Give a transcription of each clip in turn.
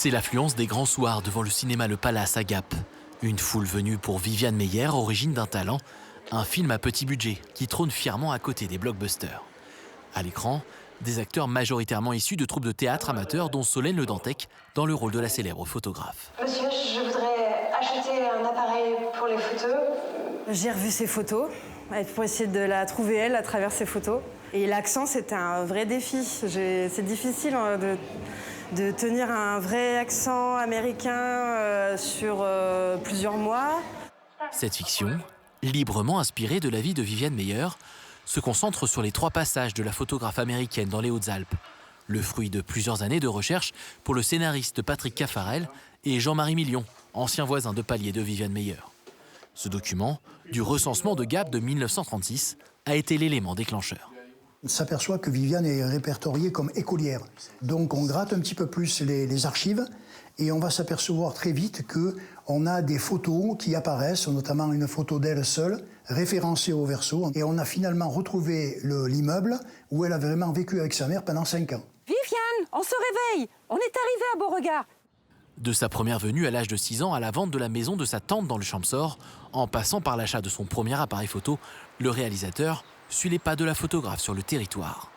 C'est l'affluence des grands soirs devant le cinéma Le Palace à Gap. Une foule venue pour Viviane Meyer, origine d'un talent, un film à petit budget qui trône fièrement à côté des blockbusters. À l'écran, des acteurs majoritairement issus de troupes de théâtre amateurs dont Solène Le Dantec dans le rôle de la célèbre photographe. Monsieur, je voudrais acheter un appareil pour les photos. J'ai revu ses photos pour essayer de la trouver elle à travers ses photos. Et l'accent, c'était un vrai défi. C'est difficile de tenir un vrai accent américain sur plusieurs mois. Cette fiction, librement inspirée de la vie de Viviane Meyer, se concentre sur les 3 passages de la photographe américaine dans les Hautes-Alpes, le fruit de plusieurs années de recherche pour le scénariste Patrick Caffarel et Jean-Marie Million, ancien voisin de palier de Viviane Meyer. Ce document, du recensement de Gap de 1936, a été l'élément déclencheur. On s'aperçoit que Viviane est répertoriée comme écolière. Donc on gratte un petit peu plus les archives et on va s'apercevoir très vite qu'on a des photos qui apparaissent, notamment une photo d'elle seule, référencée au verso. Et on a finalement retrouvé l'immeuble où elle a vraiment vécu avec sa mère pendant 5 ans. Viviane, on se réveille! On est arrivé à Beauregard. De sa première venue à l'âge de 6 ans à la vente de la maison de sa tante dans le Champsaur, en passant par l'achat de son premier appareil photo, le réalisateur suit les pas de la photographe sur le territoire.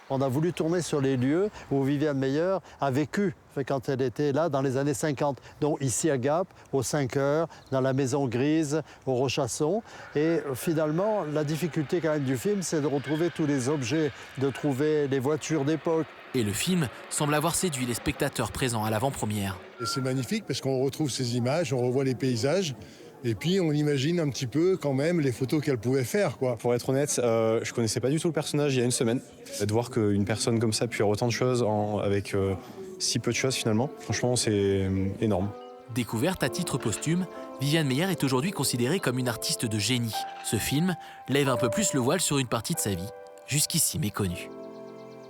On a voulu tourner sur les lieux où Viviane Meyer a vécu quand elle était là dans les années 50. Donc ici à Gap, aux 5 heures, dans la maison grise, au Rochasson. Et finalement, la difficulté quand même du film, c'est de retrouver tous les objets, de trouver les voitures d'époque. Et le film semble avoir séduit les spectateurs présents à l'avant-première. Et c'est magnifique parce qu'on retrouve ces images, on revoit les paysages. Et puis on imagine un petit peu quand même les photos qu'elle pouvait faire, quoi. Pour être honnête, je connaissais pas du tout le personnage il y a une semaine. De voir qu'une personne comme ça puisse faire autant de choses avec si peu de choses finalement, franchement c'est énorme. Découverte à titre posthume, Viviane Meyer est aujourd'hui considérée comme une artiste de génie. Ce film lève un peu plus le voile sur une partie de sa vie, jusqu'ici méconnue.